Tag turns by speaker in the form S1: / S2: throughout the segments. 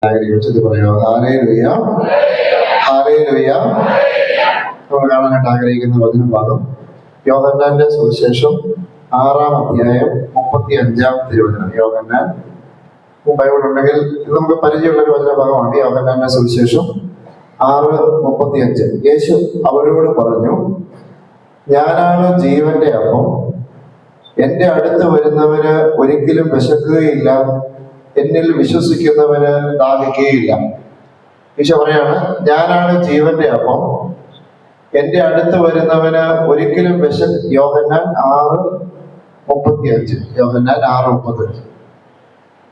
S1: പറയാം. Hallelujah, hallelujah. നമ്മൾ കാണാനായിട്ട് ആഗ്രഹിക്കുന്ന വചനഭാഗം യോഹന്നാന്റെ സുവിശേഷം 6-ാം അധ്യായം 35-ാം തിരുവചനം. യോഹന്നാൻ ബൈബിൾ ഉണ്ടെങ്കിൽ ഇത് നമുക്ക് പരിചയമുള്ള ഒരു വചനഭാഗമാണ്. യോഹന്നാന്റെ സുവിശേഷം 6:35. യേശു അവരോട് പറഞ്ഞു, ഞാനാണ് ജീവന്റെ അപ്പം. എന്റെ അടുത്ത് വരുന്നവന് ഒരിക്കലും വിശക്കുകയില്ല, എന്നിൽ വിശ്വസിക്കുന്നവന് ദാഹിക്കുകയില്ല. ഈശോ പറയാണ്, ഞാനാണ് ജീവന്റെ അപ്പം. എന്റെ അടുത്ത് വരുന്നവന് ഒരിക്കലും യോഹന്നാൻ 6:35. യോഹന്നാൻ 6:35.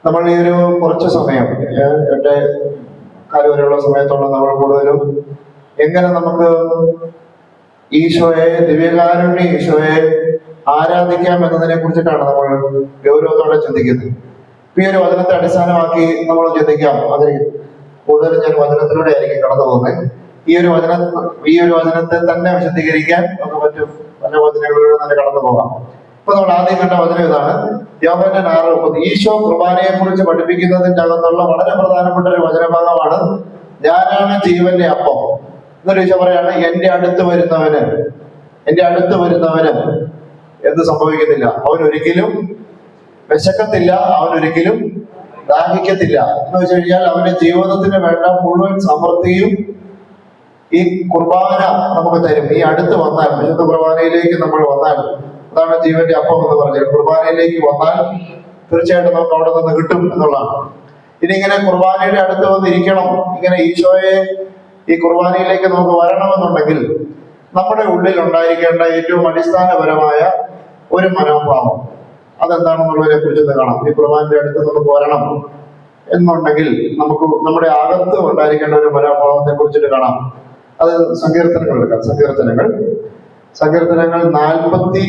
S1: നമ്മൾ ഈ ഒരു കുറച്ച് സമയം 8:15 വരെയുള്ള സമയത്തോളം നമ്മൾ കൂടുതലും എങ്ങനെ നമുക്ക് ഈശോയെ, ദിവ്യകാരുണ്യ ഈശോയെ ആരാധിക്കാം എന്നതിനെ കുറിച്ചിട്ടാണ് നമ്മൾ ഗൗരവത്തോടെ ചിന്തിക്കുന്നത്. ഈ ഒരു വചനത്തെ അടിസ്ഥാനമാക്കി നമ്മൾ ചിന്തിക്കാം. അതിൽ കൂടുതലും ഞാൻ വചനത്തിലൂടെ ആയിരിക്കും കടന്നു പോകുന്നത്. ഈ ഒരു വചനത്തെ തന്നെ വിശദീകരിക്കാൻ നമുക്ക് പറ്റും. പല വചനങ്ങളിലൂടെ തന്നെ കടന്നു പോകാം. ഇപ്പൊ നമ്മൾ ആദ്യം കണ്ട വചനം ഇതാണ്, യോഹന്നാൻ 6:30. ഈശോ കുർബാനയെ കുറിച്ച് പഠിപ്പിക്കുന്നതിന്റെ അകത്തുള്ള വളരെ പ്രധാനപ്പെട്ട ഒരു വചനഭാഗമാണ്, ഞാനാണ് ജീവന്റെ അപ്പം. എന്നൊരു ഈശോ പറയാണ്, എന്റെ അടുത്ത് വരുന്നവന് എന്ത് സംഭവിക്കത്തില്ല, അവനൊരിക്കലും വിശക്കത്തില്ല, അവനൊരിക്കലും ദാഹിക്കത്തില്ല. എന്ന് വെച്ച് കഴിഞ്ഞാൽ അവന്റെ ജീവിതത്തിന് വേണ്ട മുഴുവൻ സമൃദ്ധിയും ഈ കുർബാന നമുക്ക് തരും. ഈ അടുത്ത് വന്നാൽ, വിശുദ്ധ കുർബാനയിലേക്ക് നമ്മൾ വന്നാൽ, അതാണ് ജീവന്റെ അപ്പം എന്ന് പറഞ്ഞത്. കുർബാനയിലേക്ക് വന്നാൽ തീർച്ചയായിട്ടും നമുക്ക് അവിടെ നിന്ന് കിട്ടും എന്നുള്ളതാണ്. ഇനി ഇങ്ങനെ കുർബാനയുടെ അടുത്ത് വന്നിരിക്കണം, ഇങ്ങനെ ഈശോയെ ഈ കുർബാനയിലേക്ക് നമുക്ക് വരണമെന്നുണ്ടെങ്കിൽ നമ്മുടെ ഉള്ളിൽ ഉണ്ടായിരിക്കേണ്ട ഏറ്റവും അടിസ്ഥാനപരമായ ഒരു മനോഭാവം അതെന്താണെന്നുള്ളതിനെ കുറിച്ച് കാണാം. ഈ കുർബാനയുടെ അടുത്ത് നമുക്ക് വരണം എന്നുണ്ടെങ്കിൽ നമുക്ക് നമ്മുടെ അകത്ത് ഉണ്ടായിരിക്കേണ്ട ഒരു മനോഭാവത്തെ കുറിച്ചിട്ട് കാണാം. അത് സങ്കീർത്തനങ്ങൾ എടുക്കാം. സങ്കീർത്തനങ്ങൾ 42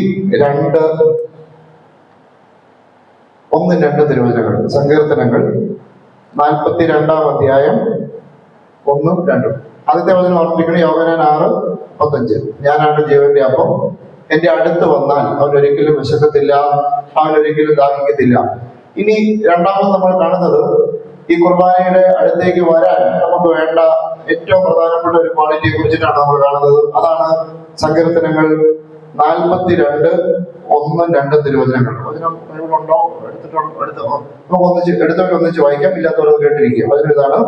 S1: 1-2 തിരുവചനങ്ങൾ. സങ്കീർത്തനങ്ങൾ 42-ാം അധ്യായം 1-2. ആദ്യത്തെ വചനം ഓർമ്മിക്കണം, യോഹന്നാൻ 6:35. ഞാനാണ് ജീവന്റെ അപ്പം. എന്റെ അടുത്ത് വന്നാൽ അവനൊരിക്കലും വിശക്കത്തില്ല, അവനൊരിക്കലും ദാഹിക്കത്തില്ല. ഇനി രണ്ടാമത് നമ്മൾ കാണുന്നത്, ഈ കുർബാനയുടെ അടുത്തേക്ക് വരാൻ നമുക്ക് വേണ്ട ഏറ്റവും പ്രധാനപ്പെട്ട ഒരു ക്വാളിറ്റിയെ കുറിച്ചിട്ടാണ് നമ്മൾ കാണുന്നത്. അതാണ് സങ്കീർത്തനങ്ങൾ 42 1-2 തിരുവചനങ്ങൾ. വചനം ഉണ്ടോ? നമുക്ക് എടുത്തവരൊന്നിച്ച് വായിക്കാം, ഇല്ലാത്തവർ കേട്ടിരിക്കുക. വചനം ഇതാണ്,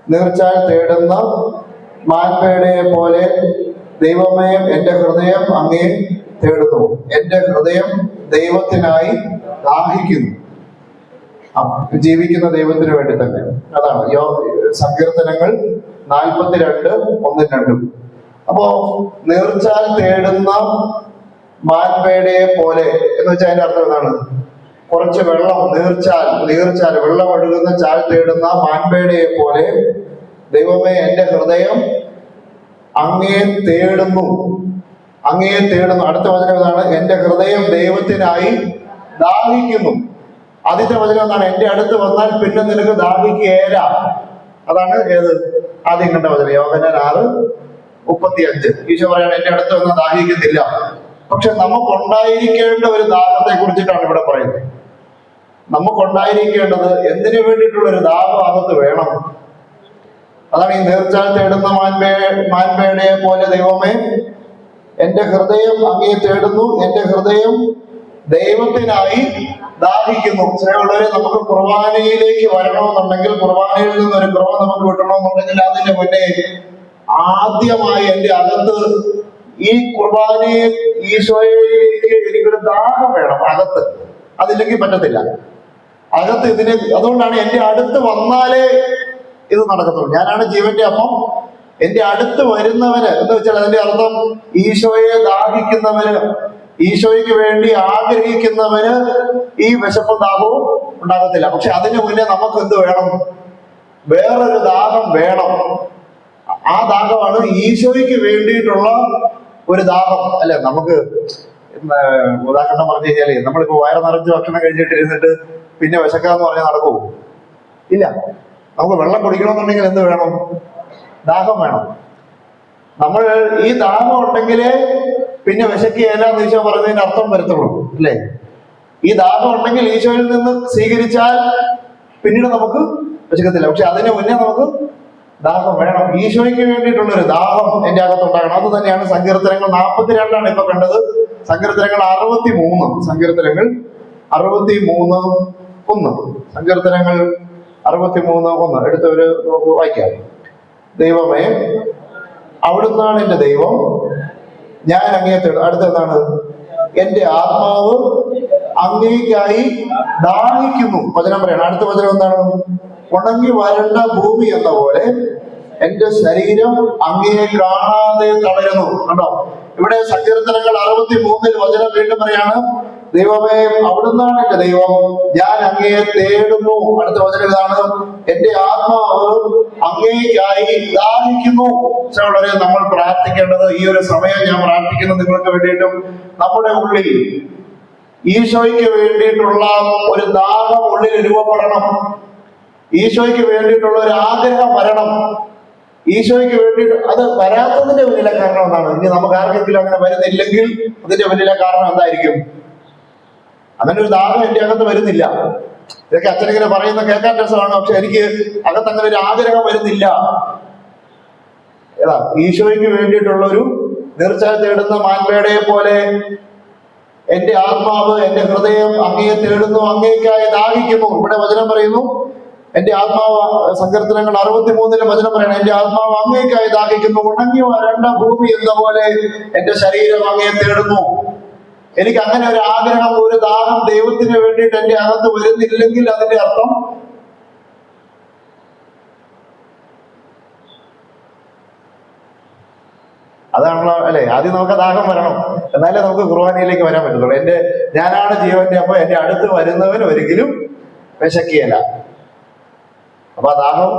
S1: നീർച്ചാൽ തേടുന്ന മാൻപേടയെ പോലെ ദൈവമേ എന്റെ ഹൃദയം അങ്ങേ തേടുന്നു, എന്റെ ഹൃദയം ദൈവത്തിനായി ദാഹിക്കുന്നു. ജീവിക്കുന്ന ദൈവത്തിന് വേണ്ടി തന്നെ. അതാണ് സങ്കീർത്തനങ്ങൾ 42 1-2. അപ്പോ നീർച്ചാൽ തേടുന്ന മാൻപേടയെ പോലെ എന്ന് വെച്ചാൽ അതിന്റെ അർത്ഥം എന്താണ്? കുറച്ച് വെള്ളം, നീർച്ചാൽ വെള്ളം ഒഴുകുന്ന ചാൽ തേടുന്ന മാൻപേടയെ പോലെ ദൈവമേ എന്റെ ഹൃദയം അങ്ങേ തേടുന്നു. അടുത്ത വചനം ഇതാണ്, എന്റെ ഹൃദയം ദൈവത്തിനായി ദാഹിക്കുന്നു. ആദ്യത്തെ വചനം എന്താണ്? എന്റെ അടുത്ത് വന്നാൽ പിന്നെ നിനക്ക് ദാഹിക്കുകയില്ല. അതാണ് ഏത് ആദ്യം കണ്ട വചനം, യോഹന്നാൻ 6:35. ഈശോ പറയാണ്, എന്റെ അടുത്ത് വന്നാൽ ദാഹിക്കത്തില്ല. പക്ഷെ നമുക്കുണ്ടായിരിക്കേണ്ട ഒരു ദാഹത്തെ കുറിച്ചിട്ടാണ് ഇവിടെ പറയുന്നത്. നമുക്കുണ്ടായിരിക്കേണ്ടത് എന്തിനു വേണ്ടിയിട്ടുള്ള ഒരു ദാഹം അകത്ത് വേണം. അതാണ് ഈ നീർച്ചാൽ തേടുന്ന മാൻപേടയെ പോലെ ദൈവമേ എന്റെ ഹൃദയം അങ്ങേ തേടുന്നു, എന്റെ ഹൃദയം ദൈവത്തിനായി ദാഹിക്കുന്നു. സ്നേഹമുള്ളവരെ, നമുക്ക് കുർബാനയിലേക്ക് വരണമെന്നുണ്ടെങ്കിൽ, കുർബാനയിൽ നിന്നൊരു കുറവ് നമുക്ക് കിട്ടണമെന്നുണ്ടെങ്കിൽ, അതിന്റെ മുന്നേ ആദ്യമായി എന്റെ അകത്ത് ഈ കുർബാനയെ ഈശോയിലേക്ക് എനിക്കൊരു ദാഹം വേണം അകത്ത്. അതില്ലെങ്കിൽ പറ്റത്തില്ല. അകത്ത് അതുകൊണ്ടാണ് എന്റെ അടുത്ത് വന്നാലേ ഇത് നടക്കത്തുള്ളൂ. ഞാനാണ് ജീവന്റെ അപ്പം. എന്റെ അടുത്ത് വരുന്നവന് എന്ന് വെച്ചാൽ അതിന്റെ അർത്ഥം ഈശോയെ ദാഹിക്കുന്നവന്, ഈശോയ്ക്ക് വേണ്ടി ആഗ്രഹിക്കുന്നവന് ഈ വിശപ്പും ദാഹവും ഉണ്ടാകത്തില്ല. പക്ഷെ അതിന് മുന്നേ നമുക്ക് എന്ത് വേണം? വേറൊരു ദാഹം വേണം. ആ ദാഹമാണ് ഈശോയ്ക്ക് വേണ്ടിയിട്ടുള്ള ഒരു ദാഹം. അല്ലെ, നമുക്ക് ഉദാഹരണം പറഞ്ഞു കഴിഞ്ഞാല്, നമ്മളിപ്പോ വയറ് നിറച്ച് ഭക്ഷണം കഴിച്ചിട്ടിരുന്നിട്ട് പിന്നെ വിശക്കാന്ന് പറഞ്ഞാൽ നടക്കുമോ? ഇല്ല. നമുക്ക് വെള്ളം കുടിക്കണമെന്നുണ്ടെങ്കിൽ എന്ത് വേണം? ദാഹം വേണം. നമ്മൾ ഈ ദാഹം ഉണ്ടെങ്കിലേ പിന്നെ വിശക്കുകയില്ല എന്ന് ഈശോ പറഞ്ഞതിന്റെ അർത്ഥം വരത്തുള്ളൂ, അല്ലേ? ഈ ദാഹം ഉണ്ടെങ്കിൽ ഈശോയിൽ നിന്ന് സ്വീകരിച്ചാൽ പിന്നീട് നമുക്ക് വിശക്കത്തില്ല. പക്ഷെ അതിന് മുന്നേ നമുക്ക് ദാഹം വേണം. ഈശോയ്ക്ക് വേണ്ടിയിട്ടുള്ളൊരു ദാഹം എന്റെ അകത്തുണ്ടാകണം. അത് തന്നെയാണ് സങ്കീർത്തനങ്ങൾ 42 ഇപ്പൊ കണ്ടത്. സങ്കീർത്തനങ്ങൾ 63, സങ്കീർത്തനങ്ങൾ 63:1, സങ്കീർത്തനങ്ങൾ 63:1 എടുത്തവര് വായിക്കാം. ദൈവമേ, അവിടുന്നാണ് എന്റെ ദൈവം, ഞാൻ അങ്ങയെ തേടും. അടുത്തെന്താണ്? എന്റെ ആത്മാവ് അങ്ങേയ്ക്കായി ദാഹിക്കുന്നു. വചനം പറയണം. അടുത്ത വചനം എന്താണ്? ഉണങ്ങി വരണ്ട ഭൂമി എന്ന പോലെ എന്റെ ശരീരം അങ്ങയെ കാണാതെ തളരുന്നു. കണ്ടോ? ഇവിടെ സങ്കീർത്തനങ്ങൾ 63 വചനം വീണ്ടും പറയാണ്, ദൈവമേ, അവിടുന്നാണ് എന്റെ ദൈവം, ഞാൻ അങ്ങയെ തേടുന്നു. അടുത്ത വചനം ഇതാണ്, എന്റെ ആത്മാവ് അങ്ങേയ്ക്കായി ദാഹിക്കുന്നു. വളരെ നമ്മൾ പ്രാർത്ഥിക്കേണ്ടത് ഈ ഒരു സമയം ഞാൻ പ്രാർത്ഥിക്കുന്നു നിങ്ങൾക്ക് വേണ്ടിയിട്ടും, നമ്മുടെ ഉള്ളിൽ ഈശോയ്ക്ക് വേണ്ടിയിട്ടുള്ള ഒരു ദാഹം ഉള്ളിൽ രൂപപ്പെടണം. ഈശോയ്ക്ക് വേണ്ടിയിട്ടുള്ള ഒരു ആഗ്രഹം വരണം. ഈശോയ്ക്ക് വേണ്ടിയിട്ട് അത് വരാത്തതിന്റെ പിന്നിലെ കാരണം എന്താണ്? ഇനി നമുക്ക് ആർക്കെങ്കിലും അങ്ങനെ വരുന്നില്ലെങ്കിൽ അതിന്റെ പിന്നിലെ കാരണം എന്തായിരിക്കും? അങ്ങനെ ഒരു ദാഹം എന്റെ അകത്ത് വരുന്നില്ല. ഇതൊക്കെ അച്ഛനിങ്ങനെ പറയുന്ന കേൾക്കാൻ രസമാണ്, പക്ഷെ എനിക്ക് അകത്ത് അങ്ങനെ ഒരു ആഗ്രഹം വരുന്നില്ല. ഏതാ? ഈശോയ്ക്ക് വേണ്ടിയിട്ടുള്ളൊരു നീർച്ച തേടുന്ന മാൻപേടയെ പോലെ എന്റെ ആത്മാവ്, എന്റെ ഹൃദയം അങ്ങയെ തേടുന്നു, അങ്ങേയ്ക്കായി ദാഹിക്കുന്നു. ഇവിടെ വചനം പറയുന്നു, എന്റെ ആത്മാവ്, സങ്കീർത്തനങ്ങൾ 63 വചനം പറയണം, എന്റെ ആത്മാവ് അങ്ങേയ്ക്കായി ദാഹിക്കുന്നു, ഉണങ്ങി വരണ്ട ഭൂമി എന്ന പോലെ എന്റെ ശരീരം അങ്ങയെ തേടുന്നു. എനിക്ക് അങ്ങനെ ഒരു ആഗ്രഹം, ഒരു ദാഹം ദൈവത്തിന് വേണ്ടിയിട്ട് എന്റെ അകത്ത് വരുന്നില്ലെങ്കിൽ അതിന്റെ അർത്ഥം അതാണല്ലോ അല്ലെ? ആദ്യം നമുക്ക് ദാഹം വരണം, എന്നാലേ നമുക്ക് കുർബാനയിലേക്ക് വരാൻ പറ്റത്തുള്ളൂ. ഞാനാണ് ജീവന്റെ അപ്പൊ എന്റെ അടുത്ത് വരുന്നവൻ ഒരിക്കലും വിശക്കുകയില്ല. അപ്പൊ ആ ദാഹം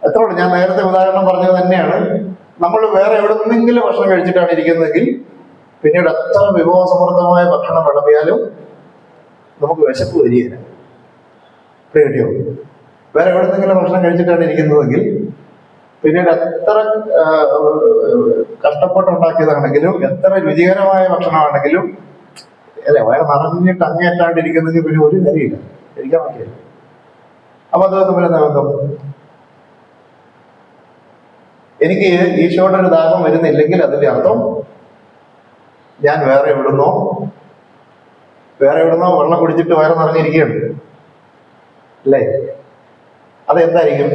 S1: എത്ര ഉള്ളു? ഞാൻ നേരത്തെ ഉദാഹരണം പറഞ്ഞത് തന്നെയാണ്. നമ്മൾ വേറെ എവിടെ നിന്നെങ്കിലും ഭക്ഷണം കഴിച്ചിട്ടാണ് ഇരിക്കുന്നതെങ്കിൽ പിന്നീട് എത്ര വിഭവസമൃദ്ധമായ ഭക്ഷണം വിളമ്പിയാലും നമുക്ക് വിശപ്പ് വരികയില്ല. കിട്ടിയോ? വേറെ എവിടെ നിന്നെങ്കിലും ഭക്ഷണം കഴിച്ചിട്ടാണ് ഇരിക്കുന്നതെങ്കിൽ പിന്നീട് എത്ര കഷ്ടപ്പെട്ടുണ്ടാക്കിയതാണെങ്കിലും എത്ര രുചികരമായ ഭക്ഷണമാണെങ്കിലും അല്ലെ, വയറ് നിറഞ്ഞിട്ട് അങ്ങേറ്റാണ്ടിരിക്കുന്നെങ്കിൽ പിന്നെ ഒരു കാര്യമില്ല, കഴിക്കാൻ പറ്റില്ല. അപ്പൊ അത് തമ്മിൽ എന്താ ബന്ധം? എനിക്ക് ഈശോയുടെ ഒരു ദാഹം വരുന്നില്ലെങ്കിൽ അതിന്റെ അർത്ഥം ഞാൻ വേറെ എവിടുന്നോ വെള്ളം കുടിച്ചിട്ട് വയറ് നിറഞ്ഞിരിക്കുകയാണ് അല്ലേ? അതെന്തായിരിക്കും?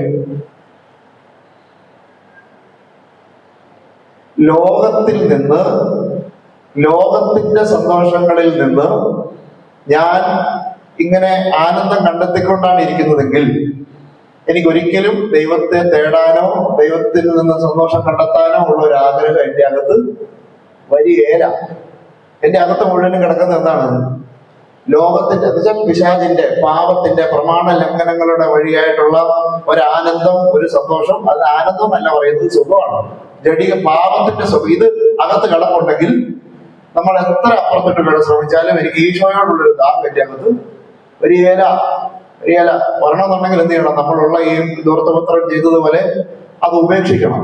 S1: ലോകത്തിൽ നിന്ന്, ലോകത്തിന്റെ സന്തോഷങ്ങളിൽ നിന്ന് ഞാൻ ഇങ്ങനെ ആനന്ദം കണ്ടെത്തിക്കൊണ്ടാണ് ഇരിക്കുന്നതെങ്കിൽ എനിക്കൊരിക്കലും ദൈവത്തെ തേടാനോ ദൈവത്തിൽ നിന്ന് സന്തോഷം കണ്ടെത്താനോ ഉള്ള ഒരു ആഗ്രഹം എന്റെ അകത്ത് വരികയില്ല. എന്റെ അകത്ത് മുഴുവനും കിടക്കുന്നത് എന്താണ്? ലോകത്തിന്റെ, പിശാചിന്റെ, പാപത്തിന്റെ, പ്രമാണ ലംഘനങ്ങളുടെ വഴിയായിട്ടുള്ള ഒരാനന്ദം, ഒരു സന്തോഷം. അത് ആനന്ദം എന്നല്ല പറയുന്നത്, സുഖമാണ്. ജഡിക പാപത്തിന്റെ സുഖം. ഇത് അകത്ത് കിടപ്പുണ്ടെങ്കിൽ നമ്മൾ എത്ര അപ്പുറത്തിട്ട് വേണം ശ്രമിച്ചാലും എനിക്ക് ഈശോയോടുള്ളൊരു ദാഹം എന്റെ അകത്ത് വരികയില്ല. വരണമെന്നുണ്ടെങ്കിൽ എന്ത് ചെയ്യണം? നമ്മളുള്ള ഈ ധൂർത്തപുത്രൻ ചെയ്തതുപോലെ അത് ഉപേക്ഷിക്കണം.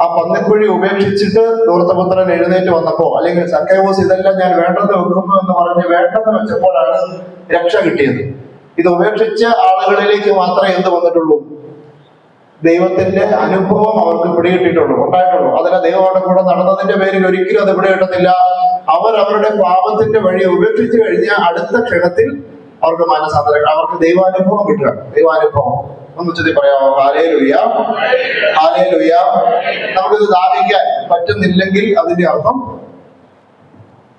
S1: ആ പന്നിക്കുഴി ഉപേക്ഷിച്ചിട്ട് ധൂർത്തപുത്രൻ എഴുന്നേറ്റ് വന്നപ്പോ, അല്ലെങ്കിൽ സക്കേവൂസ് ഇതെല്ലാം ഞാൻ വേണ്ടെന്ന് വെക്കുന്നു എന്ന് പറഞ്ഞ് വേണ്ടെന്ന് വെച്ചപ്പോഴാണ് രക്ഷ കിട്ടിയത്. ഇത് ഉപേക്ഷിച്ച ആളുകളിലേക്ക് മാത്രമേ എന്ത് വന്നിട്ടുള്ളൂ? ദൈവത്തിന്റെ അനുഭവം അവർക്ക് പിടികിട്ടിയിട്ടുള്ളൂ, ഉണ്ടായിട്ടുള്ളൂ. അതല്ല, ദൈവങ്ങളുടെ കൂടെ നടന്നതിന്റെ പേരിൽ ഒരിക്കലും അത് പിടികിട്ടത്തില്ല. അവരുടെ പാപത്തിന്റെ വഴി ഉപേക്ഷിച്ചു കഴിഞ്ഞാൽ അടുത്ത ക്ഷണത്തിൽ അവർക്ക് മാനസാന്തരം, അവർക്ക് ദൈവാനുഭവം കിട്ടുകയാണ്. ദൈവാനുഭവം ഒന്ന് ചൊല്ലി പറയാമോ? Hallelujah, hallelujah. നമുക്കിത് ദാഹിക്കാൻ പറ്റുന്നില്ലെങ്കിൽ അതിന്റെ അർത്ഥം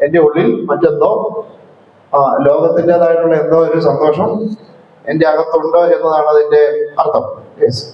S1: എന്റെ ഉള്ളിൽ മറ്റെന്തോ ലോകത്തിൻ്റെതായിട്ടുള്ള എന്തോ ഒരു സന്തോഷം എന്റെ അകത്തുണ്ട് എന്നതാണ് അതിന്റെ അർത്ഥം. യെസ്.